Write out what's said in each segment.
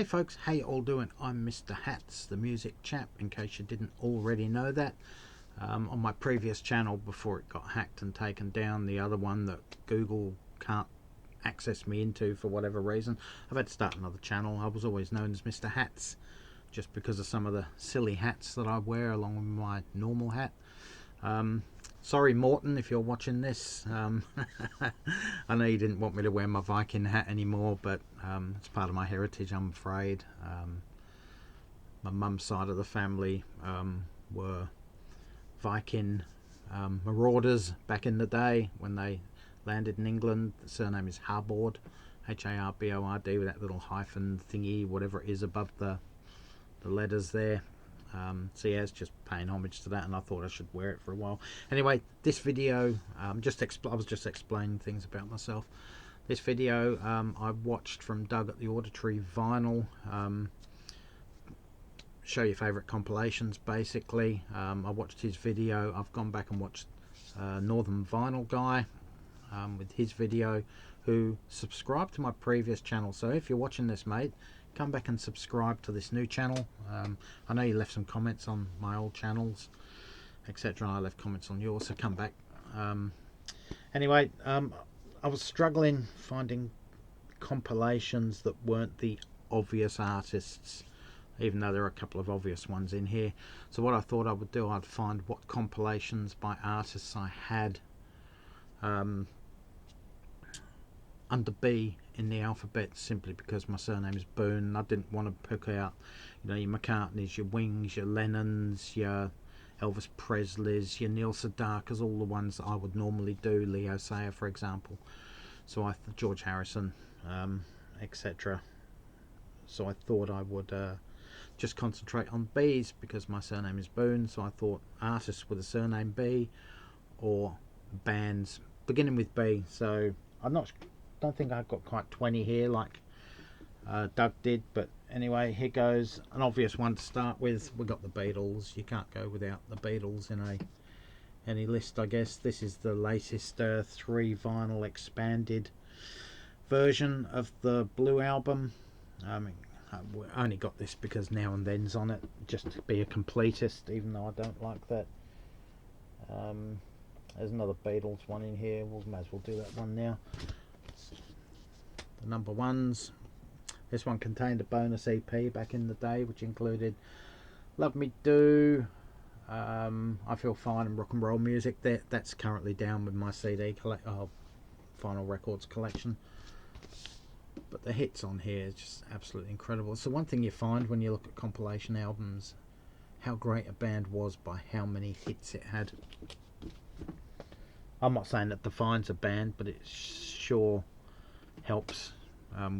Hey folks, how you all doing? I'm Mr. Hats, the music chap, in case you didn't already know that. On my previous channel, before it got hacked and taken down, the other one that Google can't access me into for whatever reason, I've had to start another channel. I was always known as Mr. Hats, just because of some of the silly hats that I wear along with my normal hat. Sorry Morton, if you're watching this. I know you didn't want me to wear my Viking hat anymore, but it's part of my heritage, I'm afraid. My mum's side of the family were Viking marauders back in the day when they landed in England. The surname is Harbord, H-A-R-B-O-R-D, with that little hyphen thingy, whatever it is above the letters there. So yeah, it's just paying homage to that, and I thought I should wear it for a while. Anyway, this video, I was just explaining things about myself. This video I watched from Doug at the Auditory Vinyl. Show your favourite compilations, basically. I watched his video. I've gone back and watched Northern Vinyl Guy with his video, who subscribed to my previous channel. So if you're watching this, mate, come back and subscribe to this new channel. I know you left some comments on my old channels, etc. I left comments on yours, so come back. Anyway, I was struggling finding compilations that weren't the obvious artists, even though there are a couple of obvious ones in here. So what I thought I would do, I'd find what compilations by artists I had under B in the alphabet, simply because my surname is Boone. I didn't want to pick out, you know, your McCartneys, your Wings, your Lennons, your Elvis Presleys, your Neil Sedaka's, all the ones that I would normally do, Leo Sayer for example. So George Harrison, etc. So I thought I would just concentrate on B's because my surname is Boone. So I thought artists with a surname B, or bands beginning with B. So don't think I've got quite 20 here like Doug did, but anyway, here goes. An obvious one to start with, we got the Beatles. You can't go without the Beatles in any list, I guess. This is the latest 3 vinyl expanded version of the Blue Album. I only got this because Now and Then's on it, just to be a completist, even though I don't like that. There's another Beatles one in here. We might as well do that one now. The number ones. This one contained a bonus EP back in the day, which included Love Me Do, I Feel Fine, and Rock and Roll Music. That's currently down with my CD Vinyl Records collection. But the hits on here is just absolutely incredible. It's the one thing you find when you look at compilation albums, how great a band was by how many hits it had. I'm not saying that defines a band, but it sure helps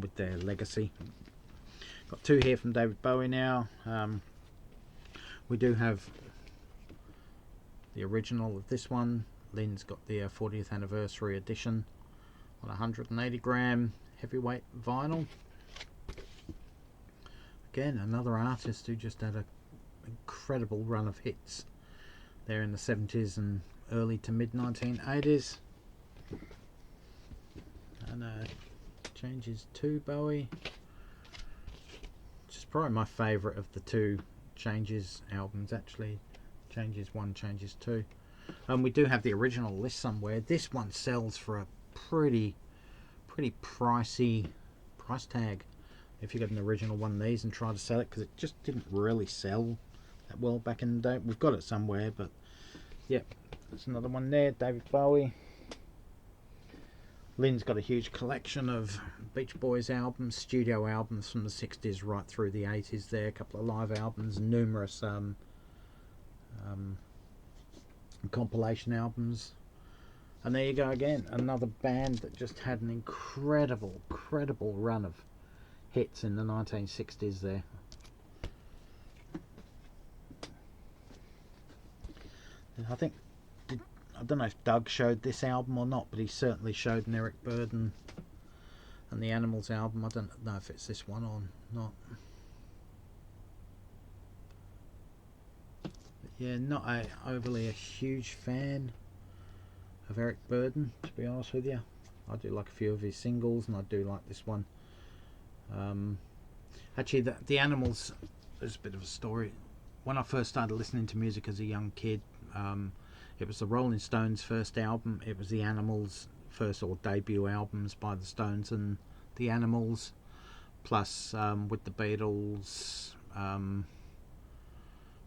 with their legacy. Got 2 here from David Bowie now. We do have the original of this one. Lynn's got the 40th anniversary edition on 180 gram heavyweight vinyl. Again, another artist who just had an incredible run of hits there in the 70s and early to mid 1980s. And Changes 2 Bowie, which is probably my favourite of the 2 Changes albums, actually. Changes 1, Changes 2. We do have the original list somewhere. This one sells for a pretty pricey price tag if you get an original one of these and try to sell it, because it just didn't really sell that well back in the day. We've got it somewhere, but yep, there's another one there, David Bowie. Lynn's got a huge collection of Beach Boys albums, studio albums from the 60s right through the 80s there, a couple of live albums, numerous compilation albums. And there you go again, another band that just had an incredible run of hits in the 1960s there. And I don't know if Doug showed this album or not, but he certainly showed an Eric Burdon and the Animals album. I don't know if it's this one or not. But yeah, not overly a huge fan of Eric Burdon, to be honest with you. I do like a few of his singles, and I do like this one. Actually, the Animals, there's a bit of a story. When I first started listening to music as a young kid, it was the Rolling Stones' first album. It was the Animals' first or debut albums by the Stones and the Animals, plus with the Beatles,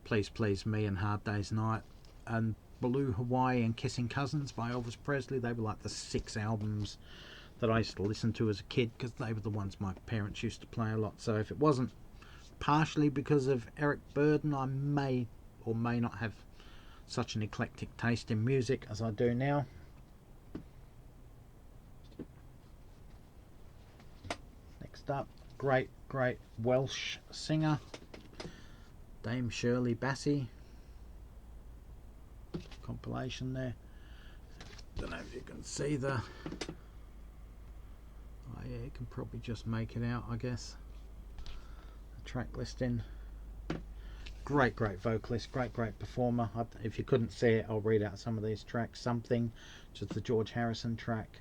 Please Please Me and Hard Day's Night, and Blue Hawaii and Kissing Cousins by Elvis Presley. They were like the 6 albums that I used to listen to as a kid, because they were the ones my parents used to play a lot. So if it wasn't partially because of Eric Burdon, I may or may not have such an eclectic taste in music as I do now. Next up, great Welsh singer, Dame Shirley Bassey. Compilation there. Don't know if you can see the... Oh yeah, you can probably just make it out, I guess. The track listing. Great vocalist, great performer. If you couldn't see it, I'll read out some of these tracks. Something, which is the George Harrison track.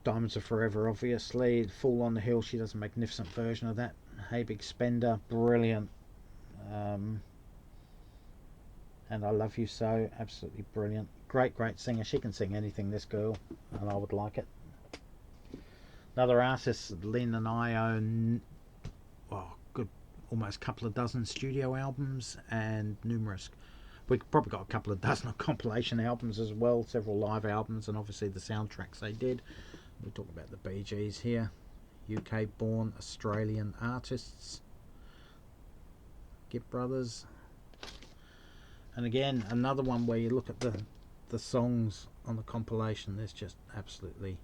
Diamonds Are Forever, obviously. Fall on the Hill, she does a magnificent version of that. Hey Big Spender, brilliant. And I Love You So, absolutely brilliant. Great singer. She can sing anything, this girl, and I would like it. Another artist Lynn and I own, almost a couple of dozen studio albums and numerous, we've probably got a couple of dozen of compilation albums as well, several live albums, and obviously the soundtracks they did. We'll talk about the Bee Gees here. UK born Australian artists, Gibb Brothers. And again, another one where you look at the songs on the compilation, there's just absolutely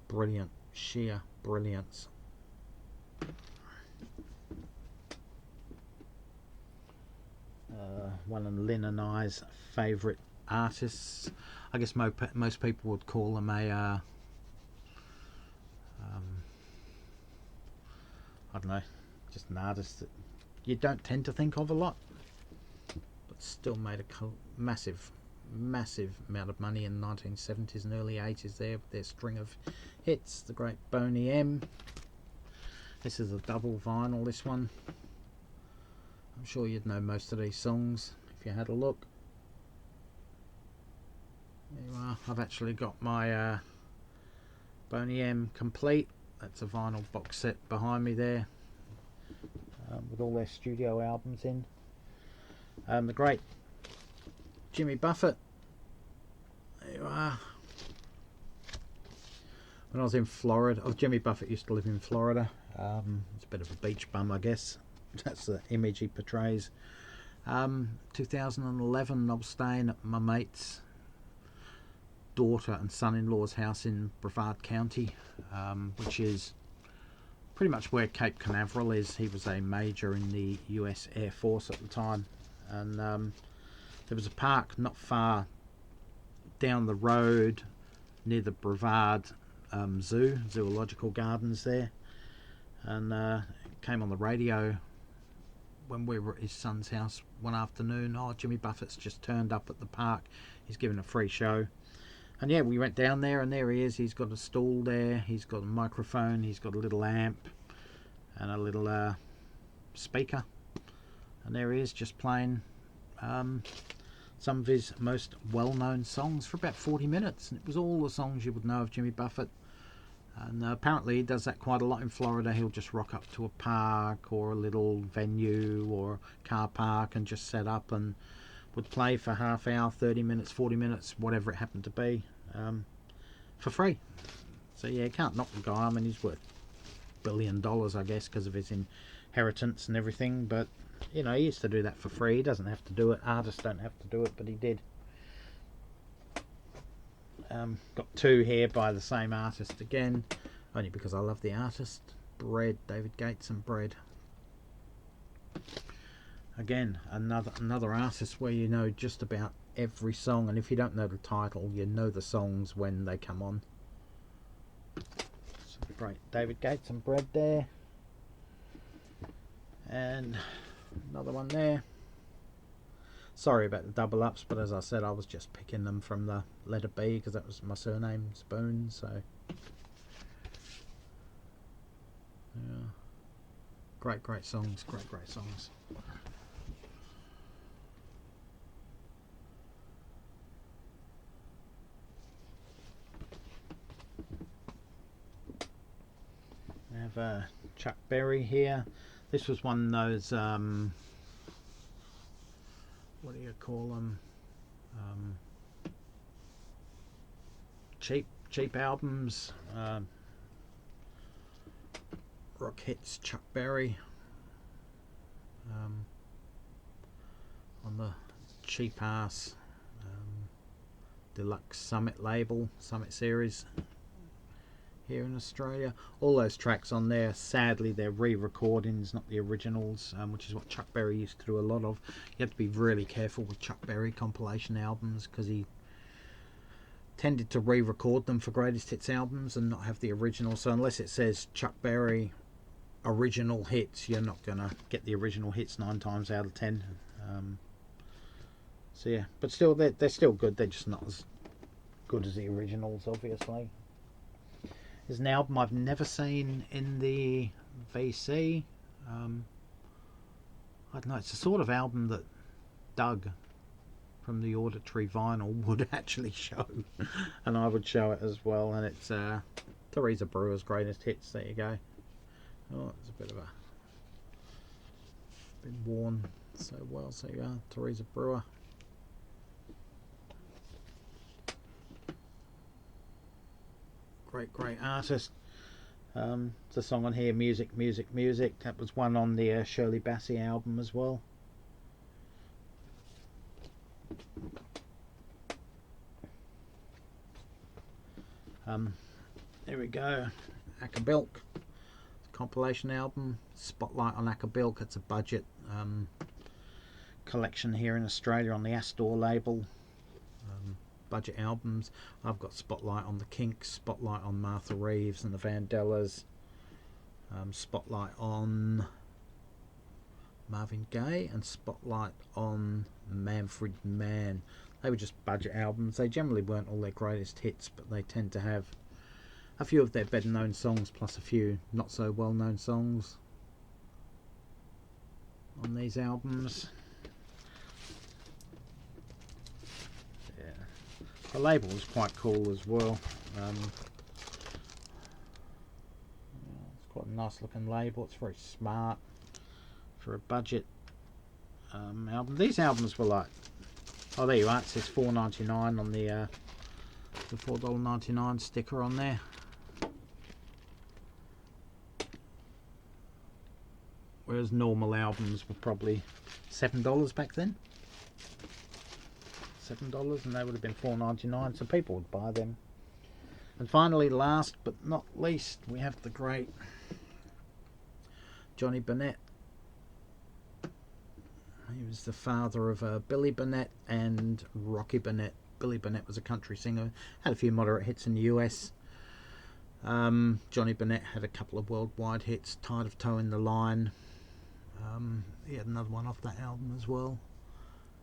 brilliant, sheer brilliance. One of Lynn and I's favourite artists. I guess most people would call them a I don't know, just an artist that you don't tend to think of a lot, but still made a massive amount of money in the 1970s and early 80s there with their string of hits. The great Boney M. This is a double vinyl, this one. I'm sure you'd know most of these songs if you had a look. There you are. I've actually got my Boney M complete. That's a vinyl box set behind me there, with all their studio albums in. The great Jimmy Buffett. There you are. When I was in Florida, Jimmy Buffett used to live in Florida. He's a bit of a beach bum, I guess. That's the image he portrays. 2011, I was staying at my mate's daughter and son-in-law's house in Brevard County, which is pretty much where Cape Canaveral is. He was a major in the US Air Force at the time, and there was a park not far down the road near the Brevard Zoological Gardens there, and it came on the radio when we were at his son's house one afternoon. Oh, Jimmy Buffett's just turned up at the park, he's giving a free show. And yeah, we went down there, and there he is. He's got a stool there, he's got a microphone, he's got a little amp and a little speaker, and there he is just playing some of his most well-known songs for about 40 minutes, and it was all the songs you would know of Jimmy Buffett. And apparently he does that quite a lot in Florida. He'll just rock up to a park or a little venue or car park and just set up and would play for half hour, 30 minutes, 40 minutes, whatever it happened to be, for free. So yeah, you can't knock the guy. I mean, he's worth $1 billion, I guess, because of his inheritance and everything. But you know, he used to do that for free. He doesn't have to do it. Artists don't have to do it, but he did. Got 2 here by the same artist again, only because I love the artist. Bread, David Gates and Bread. Again, another artist where you know just about every song, and if you don't know the title, you know the songs when they come on. So great, David Gates and Bread there, and another one there. Sorry about the double ups, but as I said, I was just picking them from the letter B because that was my surname, Spoon. So yeah. Great songs, great songs. We have Chuck Berry here. This was one of those, what do you call them? Cheap albums. Rock hits, Chuck Berry. On the cheap ass deluxe Summit label, Summit series here in Australia. All those tracks on there, sadly they're re-recordings, not the originals, which is what Chuck Berry used to do a lot of. You have to be really careful with Chuck Berry compilation albums because he tended to re-record them for greatest hits albums and not have the original. So unless it says Chuck Berry original hits, you're not gonna get the original hits 9 times out of 10. So yeah, but still they're still good. They're just not as good as the originals, obviously. There's an album I've never seen in the VC. I don't know, it's the sort of album that Doug from the Auditory Vinyl would actually show, and I would show it as well. And it's Teresa Brewer's greatest hits. There you go. Oh, it's a bit of a been worn so well. So you are, Teresa Brewer. Great artist. There's a song on here, Music. That was one on the Shirley Bassey album as well. There we go, Acabilk, compilation album, Spotlight on Acabilk. It's a budget collection here in Australia on the Astor label. Budget albums. I've got Spotlight on the Kinks, Spotlight on Martha Reeves and the Vandellas, Spotlight on Marvin Gaye, and Spotlight on Manfred Mann. They were just budget albums. They generally weren't all their greatest hits, but they tend to have a few of their better known songs plus a few not so well known songs on these albums. The label is quite cool as well. It's quite a nice looking label. It's very smart for a budget album. These albums were like, oh there you are, it says $4.99 on the $4.99 sticker on there. Whereas normal albums were probably $7 back then. $7, and they would have been $4.99, so people would buy them. And finally, last but not least, we have the great Johnny Burnett. He was the father of Billy Burnett and Rocky Burnett. Billy Burnett was a country singer, had a few moderate hits in the US. Johnny Burnett had a couple of worldwide hits, Tide of Toe in the Line. He had another one off that album as well.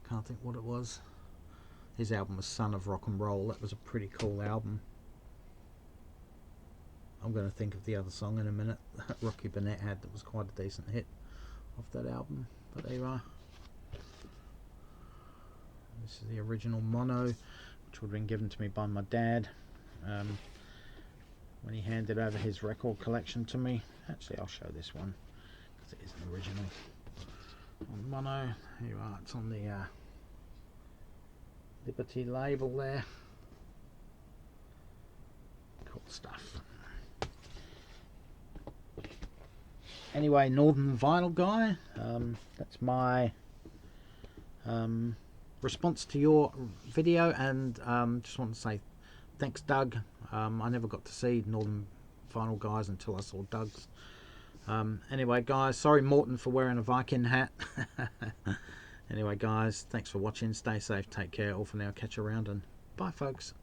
Can't think what it was. His album was Son of Rock and Roll. That was a pretty cool album. I'm going to think of the other song in a minute that Rocky Burnett had that was quite a decent hit off that album. But there you are. This is the original mono, which would have been given to me by my dad when he handed over his record collection to me. Actually, I'll show this one because it is an original on mono. Here you are. It's on the Liberty label there. Cool stuff. Anyway, Northern Vinyl Guy, that's my response to your video, and just want to say thanks, Doug. I never got to see Northern Vinyl Guys until I saw Doug's. Anyway guys, sorry Morton for wearing a Viking hat. Anyway guys, thanks for watching. Stay safe, take care. All for now. Catch you around, and bye folks.